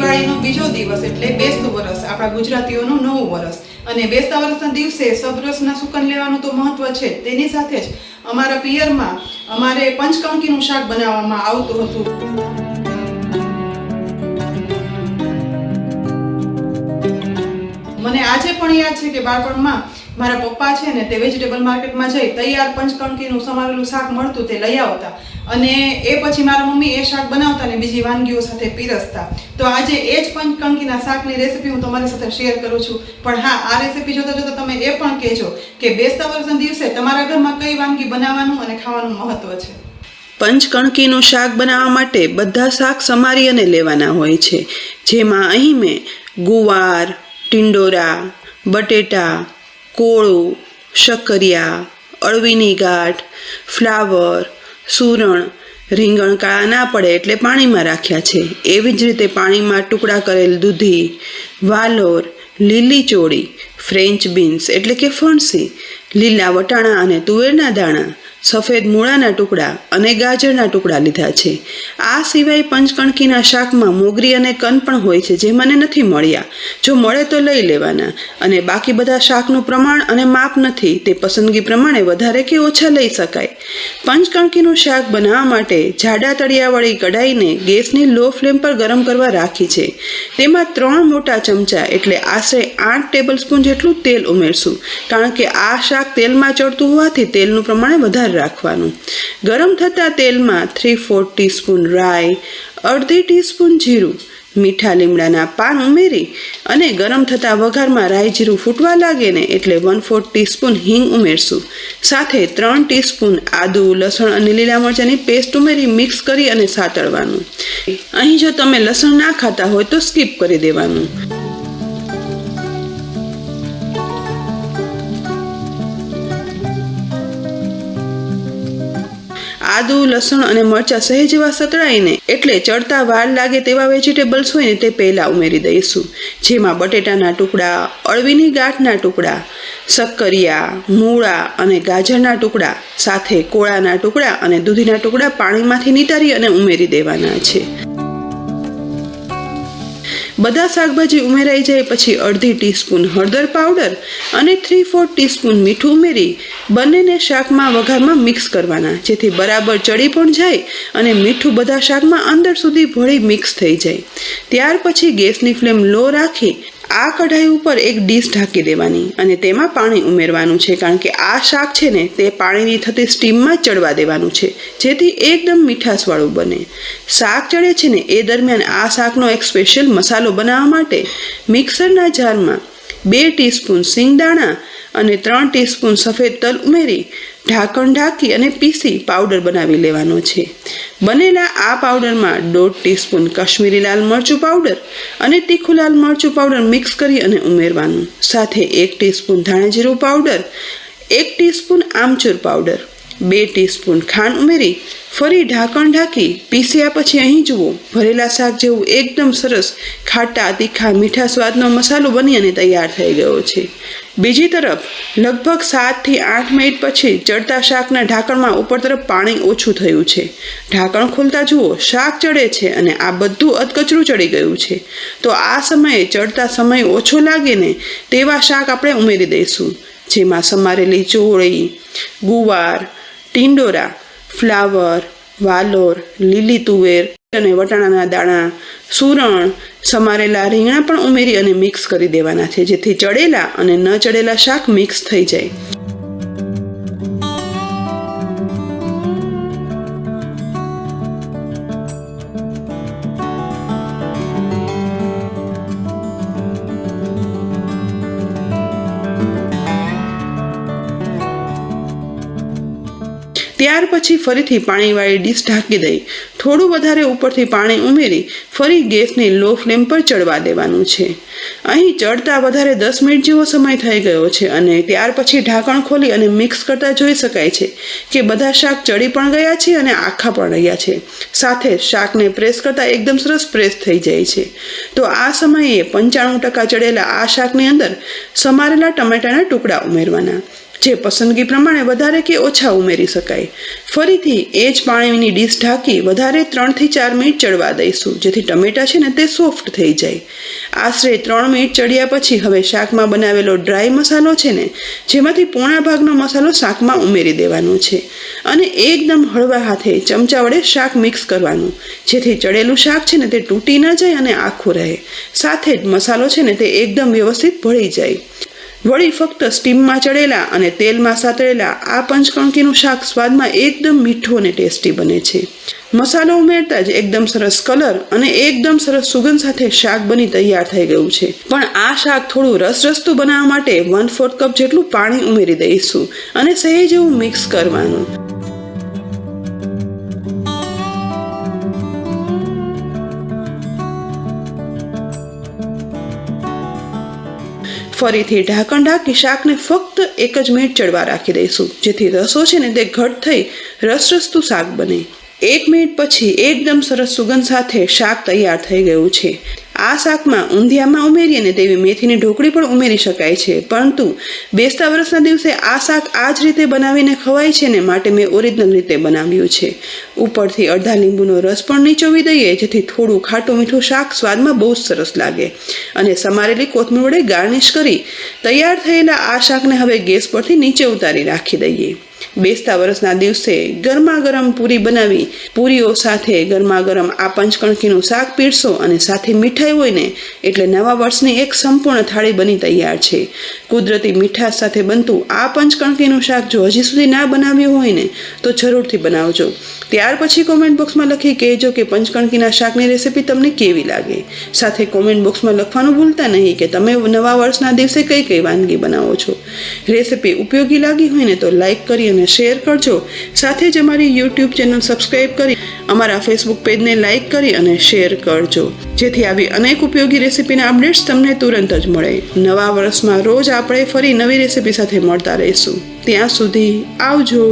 દિવાળીનો બીજો દિવસ એટલે બેસતું વરસ, આપણા ગુજરાતીઓનું નવું વરસ. અને બેસતા વરસના દિવસે સબરસના સુકન લેવાનું તો મહત્વ છે. તેની સાથે જ અમારા પિયરમાં અમારે પંચકણકીનું શાક બનાવવામાં આવતું હતું. મને આજે પણ યાદ છે કે બાળપણમાં મારા પપ્પા છે ને તે વેજીટેબલ માર્કેટમાં જઈ તૈયાર પંચકણકીનું સમારેલું શાક મળતું તે લઈ આવતા અને એ પછી મારા મમ્મી એ શાક બનાવતા ને બીજી વાનગીઓ સાથે પીરસતા. તો આજે એ જ પંચકણકીના શાકની રેસીપી હું તમારી સાથે શેર કરું છું. પણ હા, આ રેસીપી જોતા જોતા તમે એ પણ કહેજો કે બેસતા વર્ષના દિવસે તમારા ઘરમાં કઈ વાનગી બનાવવાનું અને ખાવાનું મહત્વ છે. પંચકણકીનું શાક બનાવવા માટે બધા શાક સમારી અને લેવાના હોય છે, જેમાં અહીં મેં ગુવાર, ટિંડોરા, બટેટા, કોળું, શક્કરિયા, અળવીની ગાંઠ, ફ્લાવર, સૂરણ, રીંગણ કાળા ના પડે એટલે પાણીમાં રાખ્યા છે. એવી જ રીતે પાણીમાં ટુકડા કરેલ દૂધી, વાલોર, લીલી ચોળી, ફ્રેન્ચ બીન્સ એટલે કે ફણસી, લીલા વટાણા અને તુવેરના દાણા, સફેદ મૂળાના ટુકડા અને ગાજરના ટુકડા લીધા છે. આ સિવાય પંચકણકીના શાકમાં મોગરી અને કન પણ હોય છે, જે મને નથી મળ્યા. જો મળે તો લઈ લેવાના. અને બાકી બધા શાકનું પ્રમાણ અને માપ નથી, તે પસંદગી પ્રમાણે વધારે કે ઓછા લઈ શકાય. પંચકણકીનું શાક બનાવવા માટે જાડા તળિયાવાળી કઢાઈને ગેસની લો ફ્લેમ પર ગરમ કરવા રાખી છે. તેમાં 3 મોટા ચમચા એટલે આશરે 8 ટેબલ સ્પૂન જેટલું તેલ ઉમેરશું, કારણ કે આ શાક તેલમાં ચડતું હોવાથી તેલનું પ્રમાણ વધારે રાખવાનું. ગરમ થતા તેલમાં 3/4 ટીસ્પૂન રાઈ, અડધી ટીસ્પૂન જીરું, મીઠા લીમડાના પાન ઉમેરી અને ગરમ થતા વઘારમાં રાઈ જીરું ફૂટવા લાગે ને એટલે 1/4 ટીસ્પૂન હિંગ ઉમેરશું. સાથે 3 ટીસ્પૂન આદુ, લસણ અને લીલા મરચાંની પેસ્ટ ઉમેરી મિક્સ કરી અને સાતળવાનું. અહીં જો તમે લસણ ના ખાતા હોય તો સ્કીપ કરી દેવાનું. આદુ, લસણ અને મરચાં સહેજ એવા સતળાઈને એટલે ચડતા વાર લાગે તેવા વેજીટેબલ્સ હોય ને તે પહેલાં ઉમેરી દઈશું, જેમાં બટેટાના ટુકડા, અળવીની ગાંઠના ટુકડા, શક્કરિયા, મૂળા અને ગાજરના ટુકડા, સાથે કોળાના ટુકડા અને દૂધીના ટુકડા પાણીમાંથી નીતારી અને ઉમેરી દેવાના છે. બધા શાકભાજી ઉમેરાઈ જાય પછી અડધી ટીસ્પૂન હળદર પાવડર અને 3/4 ટીસ્પૂન મીઠું ઉમેરી બંનેને શાકમાં વઘારમાં મિક્સ કરવાના, જેથી બરાબર ચડી પણ જાય અને મીઠું બધા શાકમાં અંદર સુધી ભળી મિક્સ થઈ જાય. ત્યાર પછી ગેસની ફ્લેમ લો રાખી આ કઢાઈ ઉપર એક ડીશ ઢાંકી દેવાની અને તેમાં પાણી ઉમેરવાનું છે, કારણ કે આ શાક છે ને તે પાણીની થતી સ્ટીમમાં ચડવા દેવાનું છે, જેથી એકદમ મીઠાશવાળું બને. શાક ચડે છે ને એ દરમિયાન આ શાકનો એક સ્પેશિયલ મસાલો બનાવવા માટે મિક્સરના જારમાં 2 ટીસ્પૂન સિંગદાણા અને 3 ટીસ્પૂન સફેદ તલ ઉમેરી ઢાંકણ ઢાંકી અને પીસી પાવડર બનાવી લેવાનો છે. બનેલા આ પાવડરમાં 1/2 ટીસ્પૂન કાશ્મીરી લાલ મરચું પાવડર અને તીખું લાલ મરચું પાવડર મિક્સ કરી અને ઉમેરવાનું. સાથે 1 ટીસ્પૂન ધાણા જીરું પાવડર, 1 ટીસ્પૂન આમચૂર પાવડર, 2 ટીસ્પૂન ખાંડ ઉમેરી ફરી ઢાંકણ ઢાંકી પીસ્યા પછી અહીં જુઓ ભરેલા શાક જેવું એકદમ સરસ ખાટા, તીખા, મીઠા સ્વાદનો મસાલો બની અને તૈયાર થઈ ગયો છે. બીજી તરફ લગભગ 7 થી 8 મિનિટ પછી ચડતા શાકના ઢાંકણમાં ઉપર તરફ પાણી ઓછું થયું છે. ઢાંકણ ખોલતા જુઓ શાક ચડે છે અને આ બધું અધકચરું ચડી ગયું છે. તો આ સમયે ચડતા સમય ઓછો લાગે ને તેવા શાક આપણે ઉમેરી દઈશું, જેમાં સમારેલી ચોળી, ગુવાર, ટિંડોરા, ફ્લાવર, વાલોર, લીલી તુવેર અને વટાણાના દાણા, સૂરણ, સમારેલા રીંગણા પણ ઉમેરી અને મિક્સ કરી દેવાના છે, જેથી ચડેલા અને ન ચડેલા શાક મિક્સ થઈ જાય. ત્યાર પછી ફરીથી પાણીવાળી ડીશ ઢાંકી દઈ થોડું વધારે ઉપરથી પાણી ઉમેરી ફરી ગેસની લો ફ્લેમ પર ચડવા દેવાનું છે. અહીં ચડતા વધારે 10 મિનિટ જેવો સમય થઈ ગયો છે અને ત્યાર પછી ઢાંકણ ખોલી અને મિક્સ કરતા જોઈ શકાય છે કે બધા શાક ચડી પણ ગયા છે અને આખા પણ રહ્યા છે. સાથે શાકને પ્રેસ કરતા એકદમ સરસ પ્રેસ થઈ જાય છે. તો આ સમયે 95% ચડેલા આ શાકની અંદર સમારેલા ટમેટાના ટુકડા ઉમેરવાના. જે પસંદગી પ્રમાણે વધારે કે ઓછા ઉમેરી શકાય. ફરીથી એ જ પાણીની ડીશ ઢાંકી વધારે 3 થી 4 મિનિટ ચડવા દઈશું, જેથી ટમેટા છે ને તે સોફ્ટ થઈ જાય. આશરે 3 મિનિટ ચડ્યા પછી હવે શાકમાં બનાવેલો ડ્રાય મસાલો છે ને, જેમાંથી પોણા ભાગનો મસાલો શાકમાં ઉમેરી દેવાનો છે અને એકદમ હળવા હાથે ચમચા વડે શાક મિક્સ કરવાનું, જેથી ચડેલું શાક છે ને તે તૂટી ન જાય અને આખું રહે. સાથે જ મસાલો છે ને તે એકદમ વ્યવસ્થિત ભળી જાય. વળી ફક્ત સ્ટીમમાં ચડેલા અને તેલમાં સાતળેલા આ પંચકણકીનું શાક સ્વાદમાં એકદમ મીઠું અને ટેસ્ટી બને છે. મસાલો ઉમેરતા જ એકદમ સરસ કલર અને એકદમ સરસ સુગંધ સાથે શાક બની તૈયાર થઈ ગયું છે. પણ આ શાક થોડું રસરસતું બનાવવા માટે 1/4 કપ જેટલું પાણી ઉમેરી દઈશું અને સહેજ એવું મિક્સ કરવાનું. ફરીથી ઢાંકણ ઢાંકી શાકને ફક્ત 1 જ મિનિટ ચડવા રાખી દઈશું, જેથી રસો છે ને તે ઘટ થઈ રસરસતું શાક બને. 1 મિનિટ પછી એકદમ સરસ સુગંધ સાથે શાક તૈયાર થઈ ગયું છે. આ શાકમાં ઊંધિયામાં ઉમેરીએ ને તેવી મેથીની ઢોકળી પણ ઉમેરી શકાય છે, પરંતુ બેસતા વર્ષના દિવસે આ શાક આ જ રીતે બનાવીને ખવાય છે ને, માટે મેં ઓરિજિનલ રીતે બનાવ્યું છે. ઉપરથી અડધા લીંબુનો રસ પણ નીચોવી દઈએ, જેથી થોડું ખાટું મીઠું શાક સ્વાદમાં બહુ જ સરસ લાગે. અને સમારેલી કોથમીર વડે ગાર્નિશ કરી તૈયાર થયેલા આ શાકને હવે ગેસ પરથી નીચે ઉતારી રાખી દઈએ. બેસતા વર્ષના દિવસે ગરમા ગરમ પૂરી બનાવી પૂરીઓ સાથે ગરમા ગરમ આ પંચકણકીનું શાક પીરસો અને સાથે મીઠાઈ હોય ને, એટલે નવા વર્ષની એક સંપૂર્ણ થાળી બની તૈયાર છે. કુદરતી મીઠાશ સાથે બનતું આ પંચકણકીનું શાક જો હજી સુધી ના બનાવ્યું હોય ને, તો જરૂરથી બનાવજો. ત્યાર પછી કોમેન્ટ બોક્સમાં લખી કહેજો કે પંચકણકીના શાકની રેસીપી તમને કેવી લાગે. સાથે કોમેન્ટ બોક્સમાં લખવાનું ભૂલતા નહીં કે તમે નવા વર્ષના દિવસે કઈ કઈ વાનગી બનાવો છો. રેસીપી ઉપયોગી લાગી હોય ને તો લાઈક કરી અને શેર કરજો. સાથે જ અમારી યુટ્યુબ ચેનલ સબસ્ક્રાઈબ કરી અમારા ફેસબુક પેજને લાઈક કરી અને શેર કરજો, જેથી આવી અનેક ઉપયોગી રેસીપીના અપડેટ્સ તમને તુરંત જ મળે. નવા વર્ષમાં રોજ આપણે ફરી નવી રેસીપી સાથે મળતા રહીશું. ત્યાં સુધી આવજો.